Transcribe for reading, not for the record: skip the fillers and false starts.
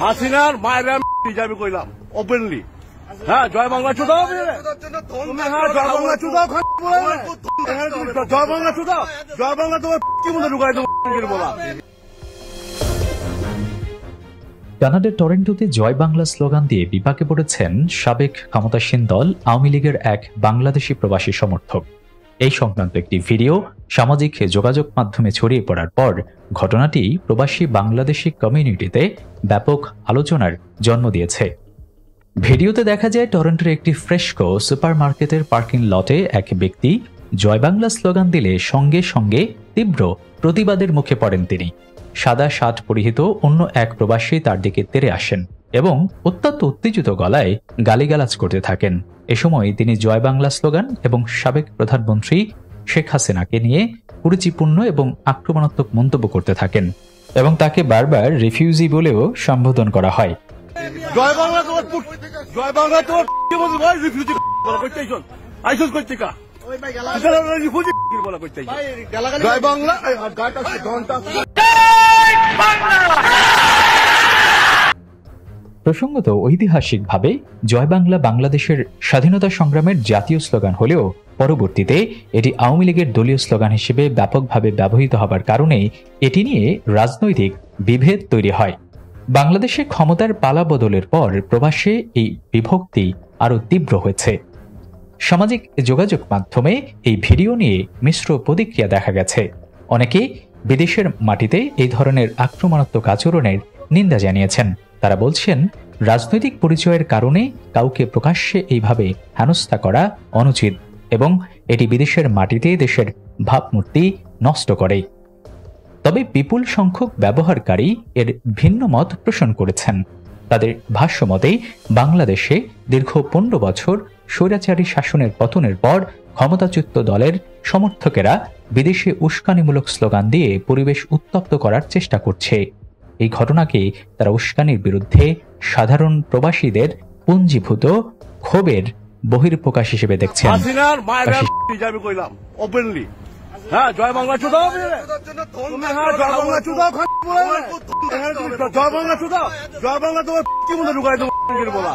হাসিনার মায়ের আমি কইলাম ওপেনলি। হ্যাঁ, জয় বাংলা চুদাও, জয় বাংলা চুদাও, জয় বাংলা চুদাও, জয় বাংলা তোমার কি মনে ঢুকাই দেবো বলা। কানাডার টরেন্টোতে জয় বাংলা স্লোগান দিয়ে বিপাকে পড়েছেন সাবেক ক্ষমতাসীন দল আওয়ামী লীগের এক বাংলাদেশি প্রবাসী সমর্থক। এই সংক্রান্ত একটি ভিডিও সামাজিক যোগাযোগ মাধ্যমে ছড়িয়ে পড়ার পর ঘটনাটি প্রবাসী বাংলাদেশি কমিউনিটিতে ব্যাপক আলোচনার জন্ম দিয়েছে। ভিডিওতে দেখা যায় টরন্টোর একটি ফ্রেশকো সুপারমার্কেটের পার্কিং লটে এক ব্যক্তি জয় বাংলা স্লোগান দিলে সঙ্গে সঙ্গে তীব্র প্রতিবাদের মুখে পড়েন তিনি। সাদা শার্ট পরিহিত অন্য এক প্রবাসী তার দিকে তেড়ে আসেন এবং অত্যন্ত উত্তেজিত গলায় গালিগালাজ করতে থাকেন। এ সময় তিনি জয় বাংলা স্লোগান এবং সাবেক প্রধানমন্ত্রী শেখ হাসিনাকে নিয়ে কুরুচিপূর্ণ এবং আক্রমণাত্মক মন্তব্য করতে থাকেন এবং তাকে বারবার রিফিউজি বলেও সম্বোধন করা হয়। জয় বাংলা তোমার, জয় বাংলা তোমার রিফিউজি বলা করতে আইসস করতে কা জয় বাংলা। প্রসঙ্গত ঐতিহাসিকভাবে জয় বাংলা বাংলাদেশের স্বাধীনতা সংগ্রামের জাতীয় স্লোগান হলেও পরবর্তীতে এটি আওয়ামী লীগের দলীয় স্লোগান হিসেবে ব্যাপকভাবে ব্যবহৃত হবার কারণে এটি নিয়ে রাজনৈতিক বিভেদ তৈরি হয়। বাংলাদেশে ক্ষমতার পালা বদলের পর প্রবাসে এই বিভক্তি আরও তীব্র হয়েছে। সামাজিক যোগাযোগ মাধ্যমে এই ভিডিও নিয়ে মিশ্র প্রতিক্রিয়া দেখা গেছে। অনেকে বিদেশের মাটিতে এই ধরনের আক্রমণাত্মক আচরণের নিন্দা জানিয়েছেন। তারা বলছেন, রাজনৈতিক পরিচয়ের কারণে কাউকে প্রকাশ্যে এইভাবে হেনস্থা করা অনুচিত এবং এটি বিদেশের মাটিতে দেশের ভাবমূর্তি নষ্ট করে। তবে বিপুল সংখ্যক ব্যবহারকারী এর ভিন্ন মত পোষণ করেছেন। তাদের ভাষ্যমতে বাংলাদেশে দীর্ঘ 15 বছর স্বৈরাচারী শাসনের পতনের পর ক্ষমতাচ্যুত দলের সমর্থকেরা বিদেশে উস্কানিমূলক স্লোগান দিয়ে পরিবেশ উত্তপ্ত করার চেষ্টা করছে। এই ঘটনাকে তারা উস্কানির বিরুদ্ধে সাধারণ প্রবাসীদের পুঞ্জীভূত ক্ষোভের বহির্প্রকাশ হিসেবে দেখছেন। হাসিনার মায়ের আমি কইলাম ওপেনলি। হ্যাঁ, জয় বাংলা চুদাও, জয় বাংলা চুদাও, জয় বাংলা চুদাও, জয় বাংলা তোমার কি মনে ঢুকাই দেবো বলা।